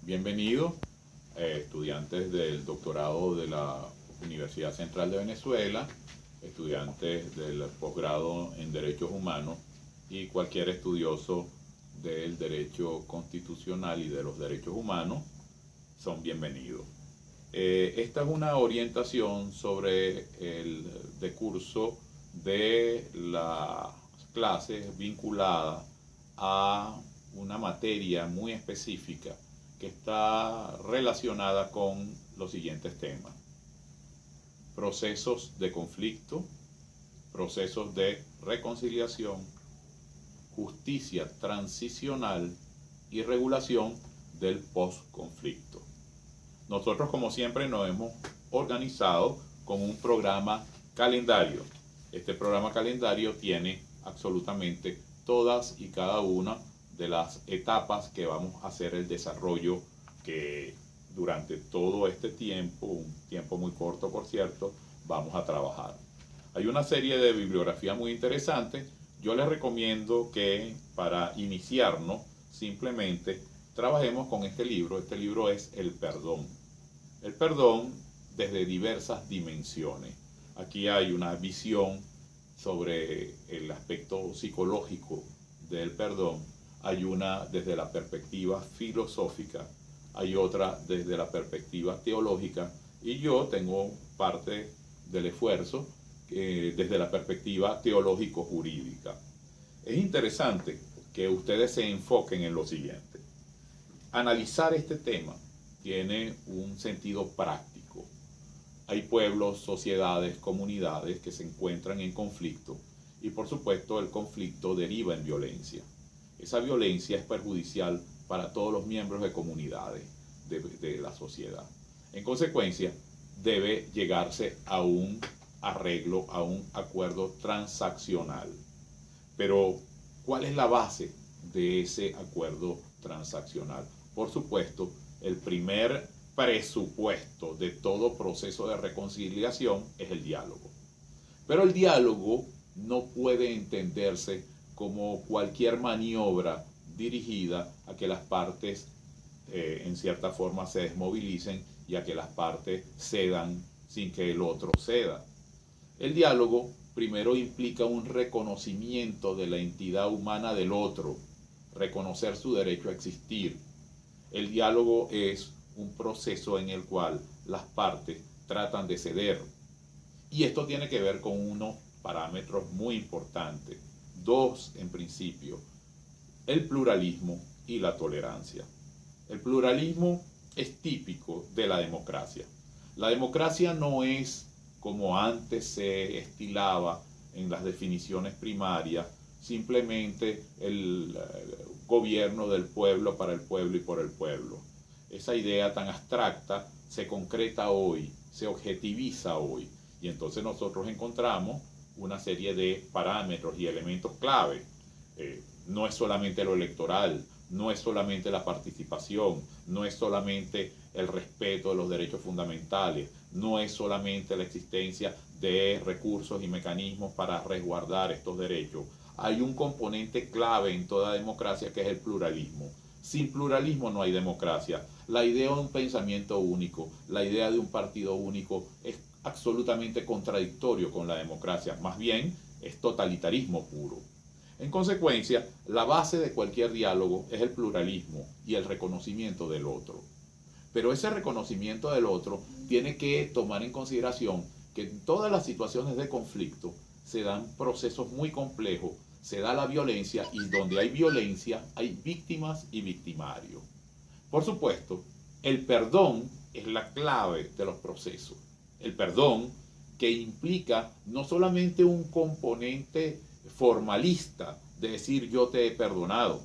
Bienvenidos, estudiantes del doctorado de la Universidad Central de Venezuela, estudiantes del posgrado en Derechos Humanos y cualquier estudioso del derecho constitucional y de los derechos humanos son bienvenidos. Esta es una orientación sobre el decurso de las clases vinculadas a una materia muy específica que está relacionada con los siguientes temas: procesos de conflicto, procesos de reconciliación, justicia transicional y regulación del postconflicto. Nosotros, como siempre, nos hemos organizado con un programa calendario. Este programa calendario tiene absolutamente todas y cada una de las etapas que vamos a hacer el desarrollo, que durante todo este tiempo, un tiempo muy corto por cierto, vamos a trabajar. Hay una serie de bibliografía muy interesante. Yo les recomiendo que para iniciarnos simplemente trabajemos con este libro. Este libro es El Perdón. El perdón desde diversas dimensiones. Aquí hay una visión sobre el aspecto psicológico del perdón. Hay una desde la perspectiva filosófica, hay otra desde la perspectiva teológica, y yo tengo parte del esfuerzo desde la perspectiva teológico-jurídica. Es interesante que ustedes se enfoquen en lo siguiente. Analizar este tema tiene un sentido práctico. Hay pueblos, sociedades, comunidades que se encuentran en conflicto, y por supuesto el conflicto deriva en violencia. Esa violencia es perjudicial para todos los miembros de comunidades de la sociedad. En consecuencia, debe llegarse a un arreglo, a un acuerdo transaccional. Pero, ¿cuál es la base de ese acuerdo transaccional? Por supuesto, el primer presupuesto de todo proceso de reconciliación es el diálogo. Pero el diálogo no puede entenderse como cualquier maniobra dirigida a que las partes en cierta forma se desmovilicen y a que las partes cedan sin que el otro ceda. El diálogo primero implica un reconocimiento de la entidad humana del otro, reconocer su derecho a existir. El diálogo es un proceso en el cual las partes tratan de ceder. Y esto tiene que ver con unos parámetros muy importantes. Dos, en principio: el pluralismo y la tolerancia. El pluralismo es típico de la democracia. La democracia no es, como antes se estilaba en las definiciones primarias, simplemente el gobierno del pueblo para el pueblo y por el pueblo. Esa idea tan abstracta se concreta hoy, se objetiviza hoy, y entonces nosotros encontramos una serie de parámetros y elementos clave. No es solamente lo electoral, no es solamente la participación, no es solamente el respeto de los derechos fundamentales, no es solamente la existencia de recursos y mecanismos para resguardar estos derechos. Hay un componente clave en toda democracia que es el pluralismo. Sin pluralismo no hay democracia. La idea de un pensamiento único, la idea de un partido único es absolutamente contradictorio con la democracia. Más bien es totalitarismo puro. En consecuencia, la base de cualquier diálogo es el pluralismo y el reconocimiento del otro. Pero ese reconocimiento del otro tiene que tomar en consideración que en todas las situaciones de conflicto se dan procesos muy complejos, se da la violencia, y donde hay violencia hay víctimas y victimarios. Por supuesto, el perdón es la clave de los procesos. El perdón, que implica no solamente un componente formalista de decir yo te he perdonado.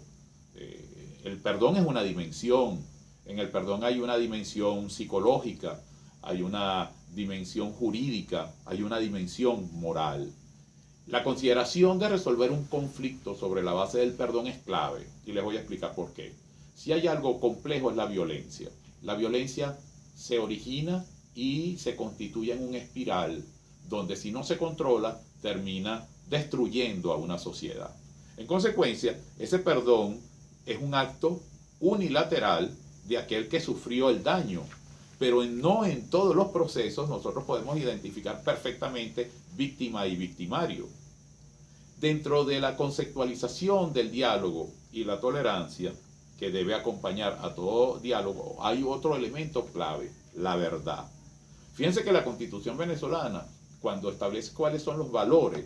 El perdón es una dimensión. En el perdón hay una dimensión psicológica, hay una dimensión jurídica, hay una dimensión moral. La consideración de resolver un conflicto sobre la base del perdón es clave, y les voy a explicar por qué. Si hay algo complejo es la violencia. La violencia se origina y se constituye en una espiral donde, si no se controla, termina destruyendo a una sociedad. En consecuencia, ese perdón es un acto unilateral de aquel que sufrió el daño, pero no en todos los procesos nosotros podemos identificar perfectamente víctima y victimario. Dentro de la conceptualización del diálogo y la tolerancia que debe acompañar a todo diálogo, hay otro elemento clave, la verdad. Fíjense que la Constitución venezolana, cuando establece cuáles son los valores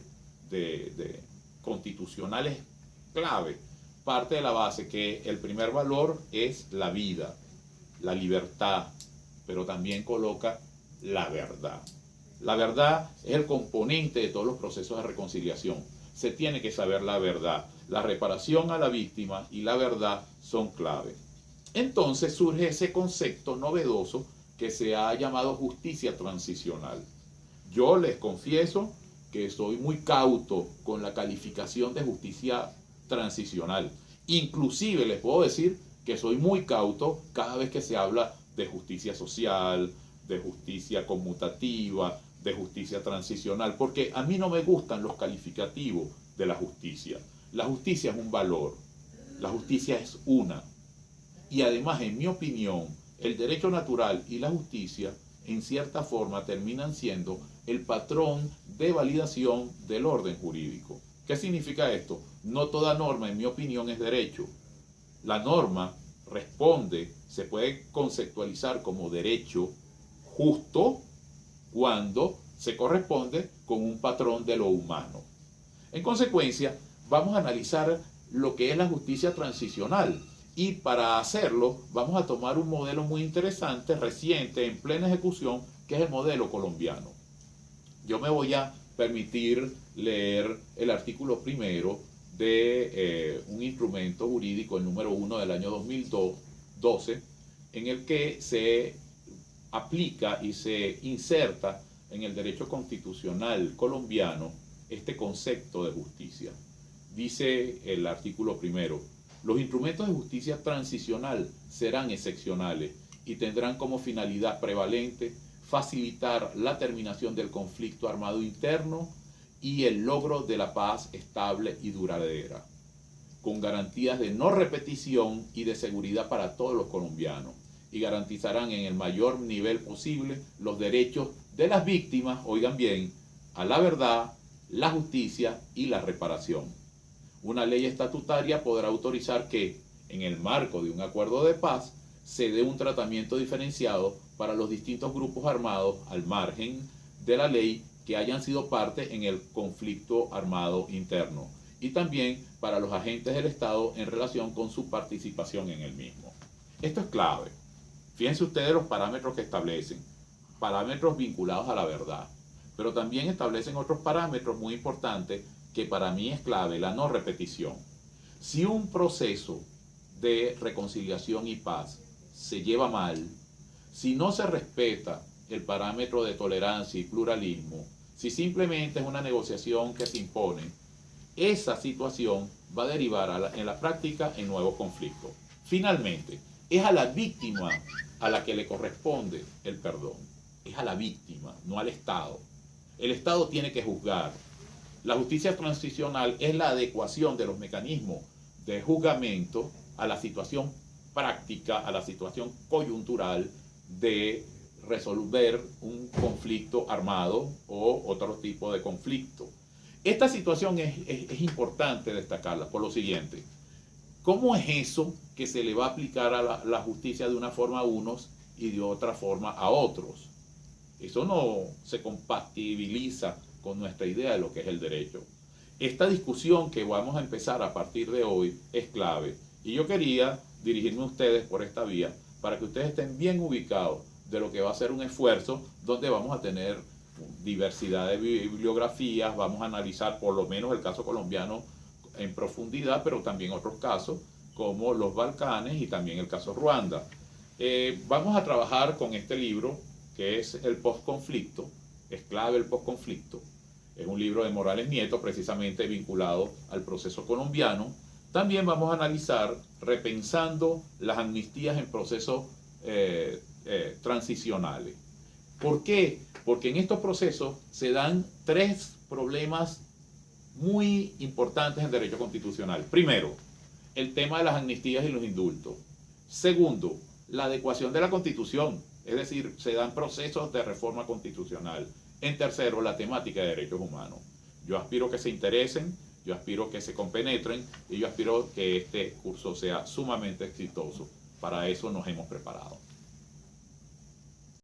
constitucionales clave, parte de la base que el primer valor es la vida, la libertad, pero también coloca la verdad. La verdad es el componente de todos los procesos de reconciliación. Se tiene que saber la verdad. La reparación a la víctima y la verdad son clave. Entonces surge ese concepto novedoso que se ha llamado justicia transicional. Yo les confieso que soy muy cauto con la calificación de justicia transicional. Inclusive les puedo decir que soy muy cauto cada vez que se habla de justicia social, de justicia conmutativa, de justicia transicional, porque a mí no me gustan los calificativos de la justicia. La justicia es un valor, la justicia es una. Y además, en mi opinión, el derecho natural y la justicia, en cierta forma, terminan siendo el patrón de validación del orden jurídico. ¿Qué significa esto? No toda norma, en mi opinión, es derecho. La norma responde, se puede conceptualizar como derecho justo cuando se corresponde con un patrón de lo humano. En consecuencia, vamos a analizar lo que es la justicia transicional. Y para hacerlo, vamos a tomar un modelo muy interesante, reciente, en plena ejecución, que es el modelo colombiano. Yo me voy a permitir leer el artículo primero de un instrumento jurídico, el número 1 del año 2012, en el que se aplica y se inserta en el derecho constitucional colombiano este concepto de justicia. Dice el artículo primero: los instrumentos de justicia transicional serán excepcionales y tendrán como finalidad prevalente facilitar la terminación del conflicto armado interno y el logro de la paz estable y duradera, con garantías de no repetición y de seguridad para todos los colombianos, y garantizarán en el mayor nivel posible los derechos de las víctimas, oigan bien, a la verdad, la justicia y la reparación. Una ley estatutaria podrá autorizar que, en el marco de un acuerdo de paz, se dé un tratamiento diferenciado para los distintos grupos armados al margen de la ley que hayan sido parte en el conflicto armado interno, y también para los agentes del Estado en relación con su participación en el mismo. Esto es clave. Fíjense ustedes los parámetros que establecen, parámetros vinculados a la verdad, pero también establecen otros parámetros muy importantes que para mí es clave, la no repetición. Si un proceso de reconciliación y paz se lleva mal, si no se respeta el parámetro de tolerancia y pluralismo, si simplemente es una negociación que se impone, esa situación va a derivar en la práctica en nuevos conflictos. Finalmente, es a la víctima a la que le corresponde el perdón. Es a la víctima, no al Estado. El Estado tiene que juzgar. La justicia transicional es la adecuación de los mecanismos de juzgamiento a la situación práctica, a la situación coyuntural de resolver un conflicto armado o otro tipo de conflicto. Esta situación es importante destacarla por lo siguiente. ¿Cómo es eso que se le va a aplicar a la justicia de una forma a unos y de otra forma a otros? Eso no se compatibiliza con nuestra idea de lo que es el derecho. Esta discusión que vamos a empezar a partir de hoy es clave. Y yo quería dirigirme a ustedes por esta vía para que ustedes estén bien ubicados de lo que va a ser un esfuerzo donde vamos a tener diversidad de bibliografías, vamos a analizar por lo menos el caso colombiano en profundidad, pero también otros casos como los Balcanes y también el caso Ruanda. Vamos a trabajar con este libro que es el postconflicto, es clave el postconflicto. Es un libro de Morales Nieto precisamente vinculado al proceso colombiano. También vamos a analizar repensando las amnistías en procesos transicionales. ¿Por qué? Porque en estos procesos se dan tres problemas muy importantes en derecho constitucional. Primero, el tema de las amnistías y los indultos. Segundo, la adecuación de la Constitución, es decir, se dan procesos de reforma constitucional. En tercero, la temática de derechos humanos. Yo aspiro que se interesen, yo aspiro que se compenetren y yo aspiro que este curso sea sumamente exitoso. Para eso nos hemos preparado.